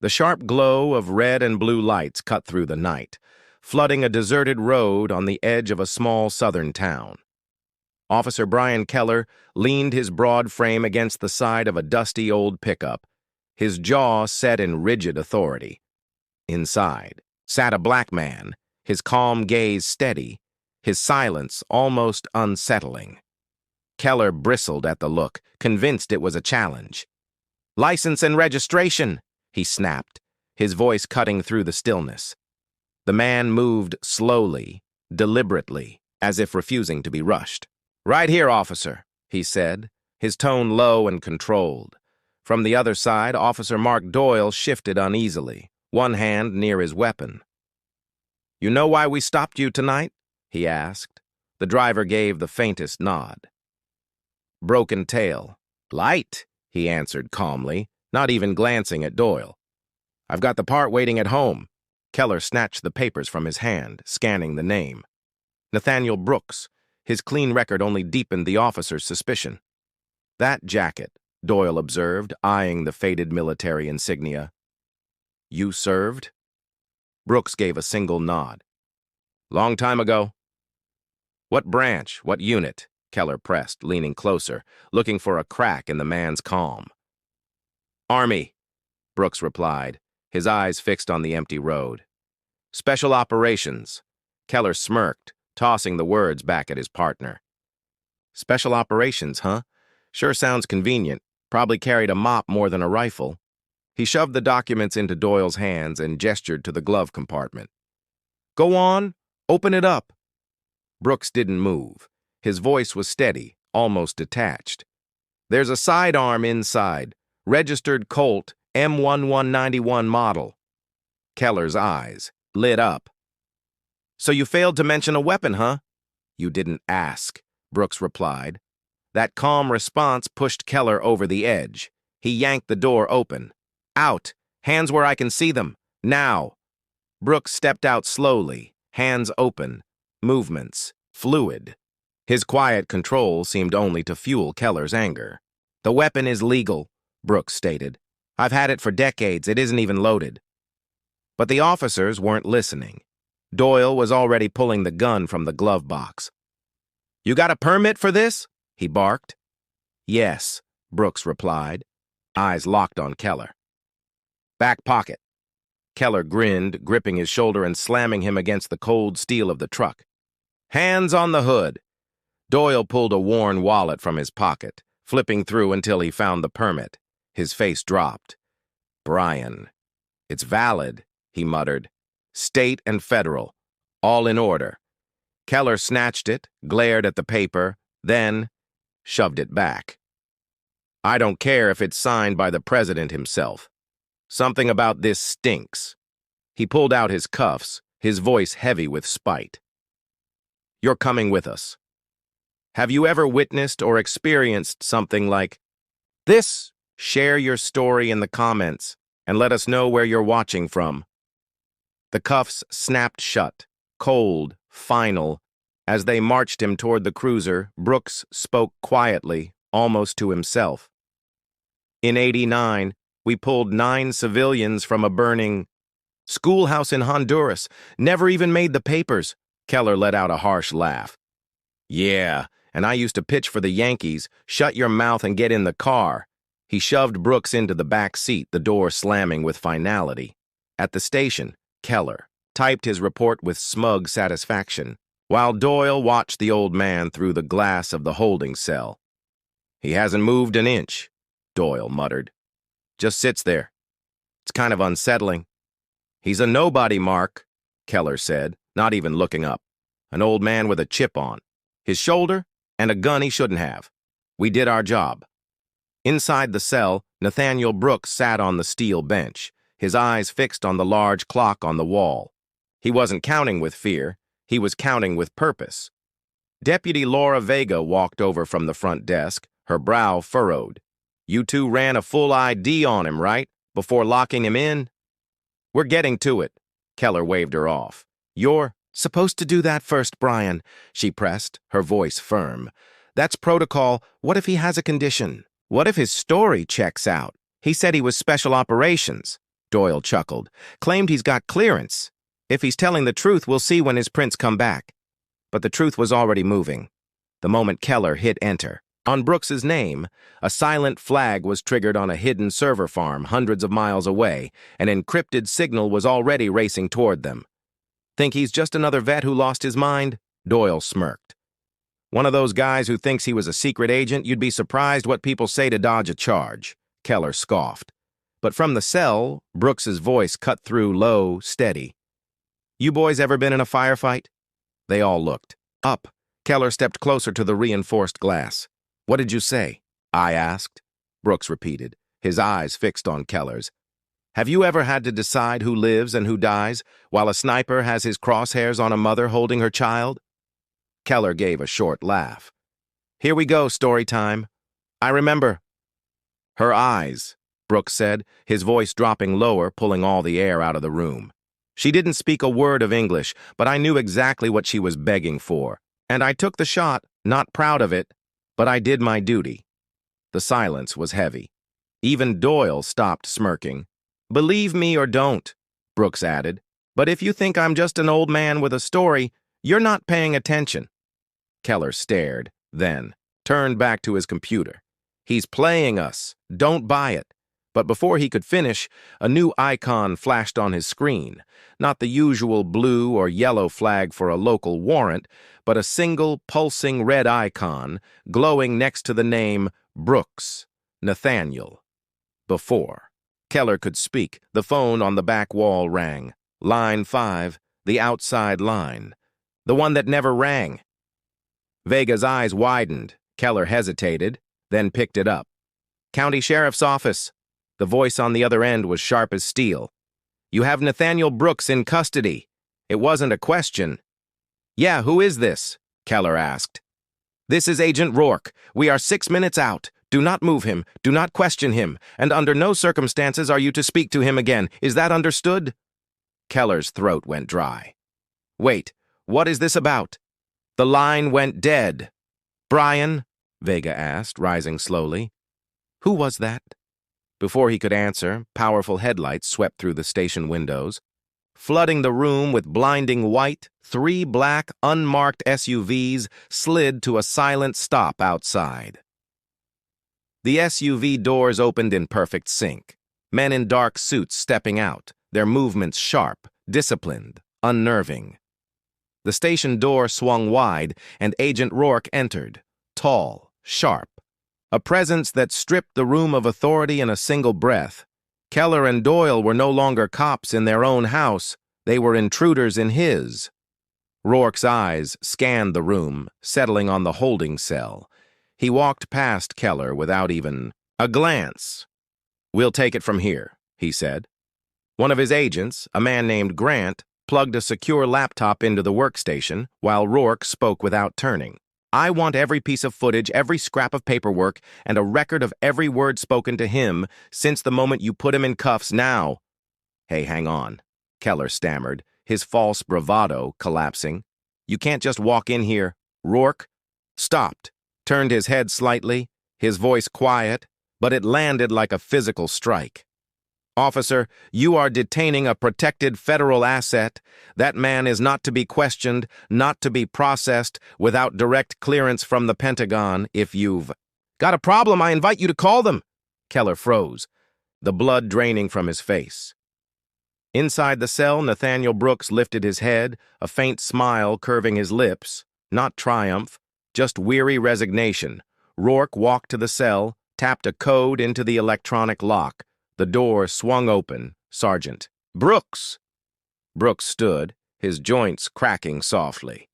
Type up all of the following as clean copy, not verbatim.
The sharp glow of red and blue lights cut through the night, flooding a deserted road on the edge of a small southern town. Officer Brian Keller leaned his broad frame against the side of a dusty old pickup, his jaw set in rigid authority. Inside sat a black man, his calm gaze steady, his silence almost unsettling. Keller bristled at the look, convinced it was a challenge. "License and registration," he snapped, his voice cutting through the stillness. The man moved slowly, deliberately, as if refusing to be rushed. "Right here, officer," he said, his tone low and controlled. From the other side, Officer Mark Doyle shifted uneasily, one hand near his weapon. "You know why we stopped you tonight?" he asked. The driver gave the faintest nod. "Broken tail." "Light," he answered calmly, not even glancing at Doyle. "I've got the part waiting at home." Keller snatched the papers from his hand, scanning the name. Nathaniel Brooks. His clean record only deepened the officer's suspicion. "That jacket," Doyle observed, eyeing the faded military insignia. "You served?" Brooks gave a single nod. "Long time ago." "What branch? What unit?" Keller pressed, leaning closer, looking for a crack in the man's calm. "Army," Brooks replied, his eyes fixed on the empty road. "Special Operations." Keller smirked, tossing the words back at his partner. "Special Operations, huh? Sure sounds convenient. Probably carried a mop more than a rifle." He shoved the documents into Doyle's hands and gestured to the glove compartment. "Go on, open it up." Brooks didn't move. His voice was steady, almost detached. "There's a sidearm inside, registered Colt M1191 model." Keller's eyes lit up. "So you failed to mention a weapon, huh?" "You didn't ask," Brooks replied. That calm response pushed Keller over the edge. He yanked the door open. "Out! Hands where I can see them! Now!" Brooks stepped out slowly, hands open, movements fluid. His quiet control seemed only to fuel Keller's anger. "The weapon is legal," Brooks stated. "I've had it for decades. It isn't even loaded." But the officers weren't listening. Doyle was already pulling the gun from the glove box. "You got a permit for this?" he barked. "Yes," Brooks replied, eyes locked on Keller. "Back pocket." Keller grinned, gripping his shoulder and slamming him against the cold steel of the truck. "Hands on the hood." Doyle pulled a worn wallet from his pocket, flipping through until he found the permit. His face dropped. "Brian. It's valid," he muttered. "State and federal. All in order." Keller snatched it, glared at the paper, then shoved it back. "I don't care if it's signed by the president himself. Something about this stinks." He pulled out his cuffs, his voice heavy with spite. "You're coming with us. Have you ever witnessed or experienced something like this? Share your story in the comments and let us know where you're watching from." The cuffs snapped shut, cold, final. As they marched him toward the cruiser, Brooks spoke quietly, almost to himself. "In '89, we pulled 9 civilians from a burning schoolhouse in Honduras. Never even made the papers." Keller let out a harsh laugh. "Yeah, and I used to pitch for the Yankees. Shut your mouth and get in the car." He shoved Brooks into the back seat, the door slamming with finality. At the station, Keller typed his report with smug satisfaction, while Doyle watched the old man through the glass of the holding cell. "He hasn't moved an inch," Doyle muttered. "Just sits there. It's kind of unsettling." "He's a nobody, Mark," Keller said, not even looking up. "An old man with a chip on his shoulder and a gun he shouldn't have. We did our job." Inside the cell, Nathaniel Brooks sat on the steel bench, his eyes fixed on the large clock on the wall. He wasn't counting with fear, he was counting with purpose. Deputy Laura Vega walked over from the front desk, her brow furrowed. "You two ran a full ID on him, right? Before locking him in?" "We're getting to it." Keller waved her off. "You're supposed to do that first, Brian," she pressed, her voice firm. "That's protocol. What if he has a condition? What if his story checks out? He said he was special operations." Doyle chuckled. Claimed he's got clearance. If he's telling the truth, we'll see when his prints come back. But the truth was already moving. The moment Keller hit enter. On Brooks's name, a silent flag was triggered on a hidden server farm hundreds of miles away. An encrypted signal was already racing toward them. Think he's just another vet who lost his mind? Doyle smirked. One of those guys who thinks he was a secret agent, you'd be surprised what people say to dodge a charge. Keller scoffed. But from the cell, Brooks's voice cut through low, steady. You boys ever been in a firefight? They all looked. Up. Keller stepped closer to the reinforced glass. What did you say? I asked. Brooks repeated, his eyes fixed on Keller's. Have you ever had to decide who lives and who dies, while a sniper has his crosshairs on a mother holding her child? Keller gave a short laugh. Here we go, story time. I remember. Her eyes, Brooks said, his voice dropping lower, pulling all the air out of the room. She didn't speak a word of English, but I knew exactly what she was begging for. And I took the shot, not proud of it, but I did my duty. The silence was heavy. Even Doyle stopped smirking. Believe me or don't, Brooks added, but if you think I'm just an old man with a story, you're not paying attention. Keller stared, then turned back to his computer. He's playing us. Don't buy it. But before he could finish, a new icon flashed on his screen. Not the usual blue or yellow flag for a local warrant, but a single pulsing red icon glowing next to the name Brooks, Nathaniel. Before Keller could speak, the phone on the back wall rang. Line 5, the outside line. The one that never rang. Vega's eyes widened. Keller hesitated, then picked it up. County Sheriff's Office. The voice on the other end was sharp as steel. You have Nathaniel Brooks in custody. It wasn't a question. Yeah, who is this? Keller asked. This is Agent Rourke. We are 6 minutes out. Do not move him. Do not question him. And under no circumstances are you to speak to him again. Is that understood? Keller's throat went dry. Wait, what is this about? The line went dead. Brian? Vega asked, rising slowly. Who was that? Before he could answer, powerful headlights swept through the station windows. Flooding the room with blinding white, 3 black, unmarked SUVs slid to a silent stop outside. The SUV doors opened in perfect sync. Men in dark suits stepping out, their movements sharp, disciplined, unnerving. The station door swung wide, and Agent Rourke entered, tall, sharp. A presence that stripped the room of authority in a single breath. Keller and Doyle were no longer cops in their own house. They were intruders in his. Rourke's eyes scanned the room, settling on the holding cell. He walked past Keller without even a glance. We'll take it from here, he said. One of his agents, a man named Grant, plugged a secure laptop into the workstation, while Rourke spoke without turning. I want every piece of footage, every scrap of paperwork, and a record of every word spoken to him since the moment you put him in cuffs now. Hey, hang on, Keller stammered, his false bravado collapsing. You can't just walk in here. Rourke stopped, turned his head slightly, his voice quiet, but it landed like a physical strike. Officer, you are detaining a protected federal asset. That man is not to be questioned, not to be processed without direct clearance from the Pentagon. If you've got a problem, I invite you to call them. Keller froze, the blood draining from his face. Inside the cell, Nathaniel Brooks lifted his head, a faint smile curving his lips. Not triumph, just weary resignation. Rourke walked to the cell, tapped a code into the electronic lock. The door swung open. Sergeant. Brooks! Brooks stood, his joints cracking softly.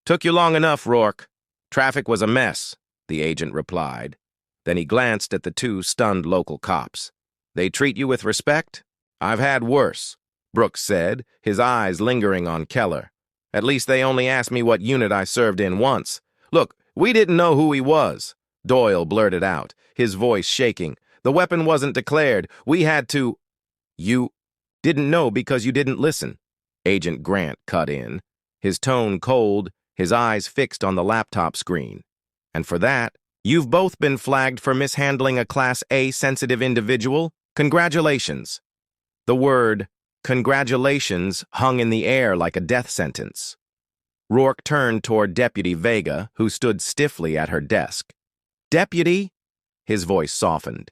Took you long enough, Rourke. Traffic was a mess, the agent replied. Then he glanced at the 2 stunned local cops. They treat you with respect? I've had worse, Brooks said, his eyes lingering on Keller. At least they only asked me what unit I served in once. Look, we didn't know who he was, Doyle blurted out, his voice shaking. The weapon wasn't declared. We had to... You didn't know because you didn't listen. Agent Grant cut in, his tone cold, his eyes fixed on the laptop screen. And for that, you've both been flagged for mishandling a Class A sensitive individual. Congratulations. The word, "congratulations," hung in the air like a death sentence. Rourke turned toward Deputy Vega, who stood stiffly at her desk. "Deputy?" His voice softened.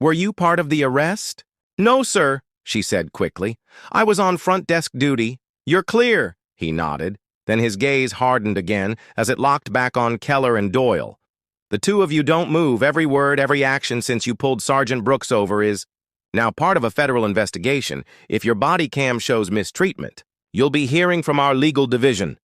"Were you part of the arrest?" "No, sir," she said quickly. "I was on front desk duty." "You're clear," he nodded. Then his gaze hardened again as it locked back on Keller and Doyle. "The two of you don't move. Every word, every action since you pulled Sergeant Brooks over is now part of a federal investigation. If your body cam shows mistreatment, you'll be hearing from our legal division."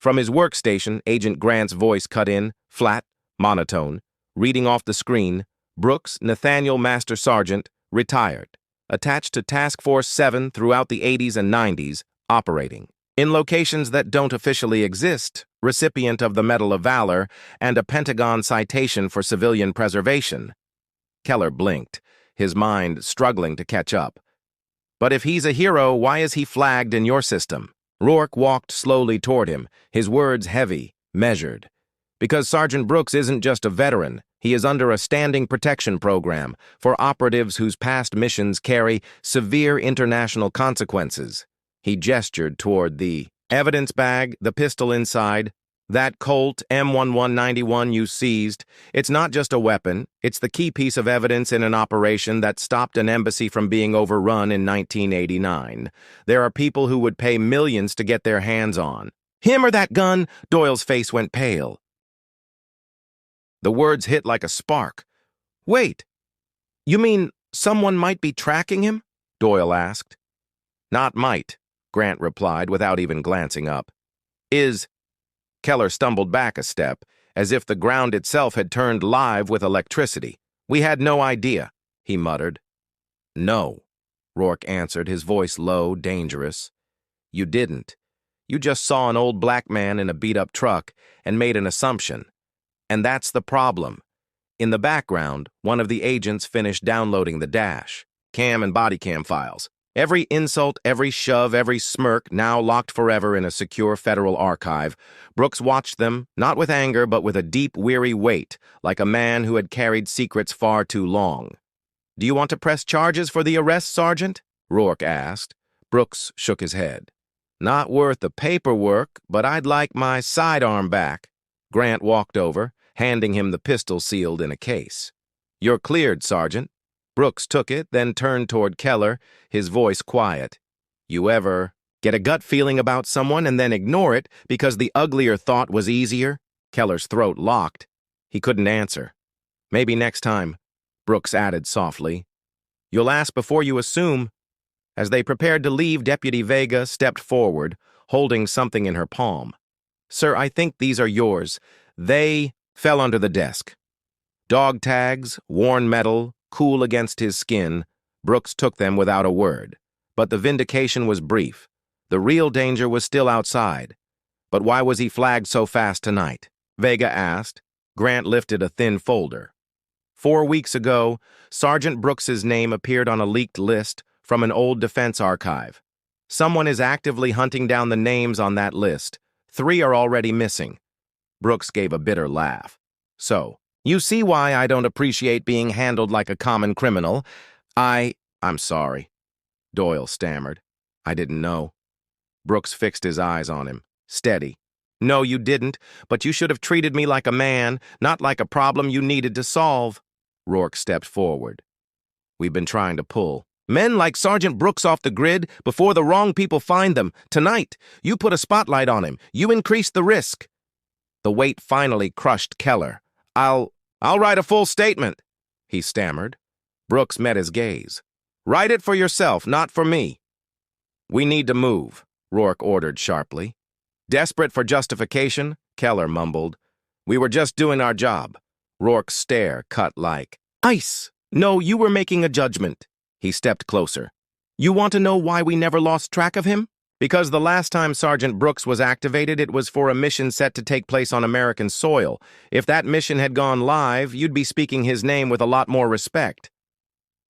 From his workstation, Agent Grant's voice cut in, flat, monotone, reading off the screen, "Brooks, Nathaniel Master Sergeant, retired, attached to Task Force 7 throughout the 80s and 90s, operating in locations that don't officially exist, recipient of the Medal of Valor and a Pentagon citation for civilian preservation." Keller blinked, his mind struggling to catch up. "But if he's a hero, why is he flagged in your system?" Rourke walked slowly toward him, his words heavy, measured. "Because Sergeant Brooks isn't just a veteran. He is under a standing protection program for operatives whose past missions carry severe international consequences." He gestured toward the evidence bag, the pistol inside. "That Colt M1191 you seized, it's not just a weapon, it's the key piece of evidence in an operation that stopped an embassy from being overrun in 1989. There are people who would pay millions to get their hands on." "Him or that gun?" Doyle's face went pale. The words hit like a spark. "Wait, you mean someone might be tracking him?" Doyle asked. "Not might," Grant replied without even glancing up. "Is..." Keller stumbled back a step, as if the ground itself had turned live with electricity. "We had no idea," he muttered. "No," Rourke answered, his voice low, dangerous. "You didn't. You just saw an old black man in a beat-up truck and made an assumption. And that's the problem." In the background, one of the agents finished downloading the dash, cam and body cam files. Every insult, every shove, every smirk now locked forever in a secure federal archive. Brooks watched them, not with anger, but with a deep, weary weight, like a man who had carried secrets far too long. "Do you want to press charges for the arrest, Sergeant?" Rourke asked. Brooks shook his head. "Not worth the paperwork, but I'd like my sidearm back." Grant walked over, handing him the pistol sealed in a case. "You're cleared, Sergeant." Brooks took it, then turned toward Keller, his voice quiet. "You ever get a gut feeling about someone and then ignore it because the uglier thought was easier?" Keller's throat locked. He couldn't answer. "Maybe next time," Brooks added softly. "You'll ask before you assume." As they prepared to leave, Deputy Vega stepped forward, holding something in her palm. "Sir, I think these are yours. They fell under the desk." Dog tags, worn metal, cool against his skin. Brooks took them without a word. But the vindication was brief. The real danger was still outside. "But why was he flagged so fast tonight?" Vega asked. Grant lifted a thin folder. 4 weeks ago, Sergeant Brooks's name appeared on a leaked list from an old defense archive. Someone is actively hunting down the names on that list. 3 are already missing. Brooks gave a bitter laugh. "So, you see why I don't appreciate being handled like a common criminal. I'm sorry," Doyle stammered. "I didn't know." Brooks fixed his eyes on him, steady. "No, you didn't, but you should have treated me like a man, not like a problem you needed to solve." Rourke stepped forward. "We've been trying to pull men like Sergeant Brooks off the grid before the wrong people find them. Tonight, you put a spotlight on him. You increased the risk." The weight finally crushed Keller. I'll write a full statement," he stammered. Brooks met his gaze. "Write it for yourself, not for me." "We need to move," Rourke ordered sharply. "Desperate for justification?" Keller mumbled. "We were just doing our job." Rourke's stare cut like ice. "No, you were making a judgment." He stepped closer. "You want to know why we never lost track of him? Because the last time Sergeant Brooks was activated, it was for a mission set to take place on American soil. If that mission had gone live, you'd be speaking his name with a lot more respect."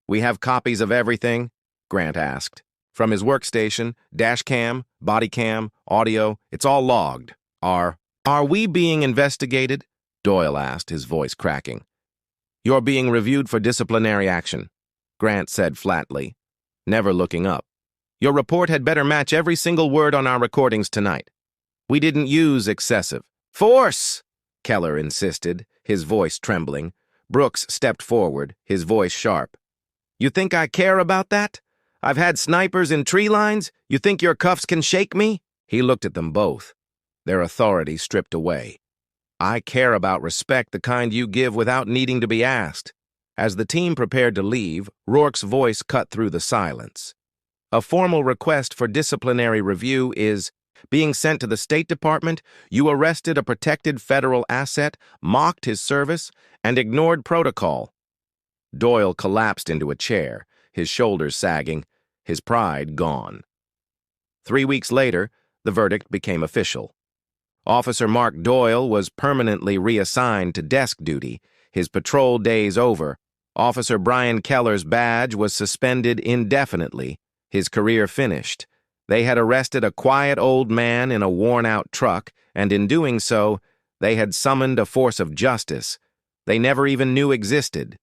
"We have copies of everything?" Grant asked. "From his workstation, dash cam, body cam, audio, it's all logged. Are we being investigated?" Doyle asked, his voice cracking. "You're being reviewed for disciplinary action," Grant said flatly. never looking up. Your report had better match every single word on our recordings tonight. We didn't use excessive force, Keller insisted, his voice trembling. Brooks stepped forward, his voice sharp. You think I care about that? I've had snipers in tree lines? You think your cuffs can shake me? He looked at them both, their authority stripped away. I care about respect, the kind you give without needing to be asked. As the team prepared to leave, Rourke's voice cut through the silence. A formal request for disciplinary review is being sent to the State Department. You arrested a protected federal asset, mocked his service, and ignored protocol. Doyle collapsed into a chair, his shoulders sagging, his pride gone. 3 weeks later, the verdict became official. Officer Mark Doyle was permanently reassigned to desk duty, his patrol days over. Officer Brian Keller's badge was suspended indefinitely, his career finished. They had arrested a quiet old man in a worn-out truck, and in doing so, they had summoned a force of justice they never even knew existed.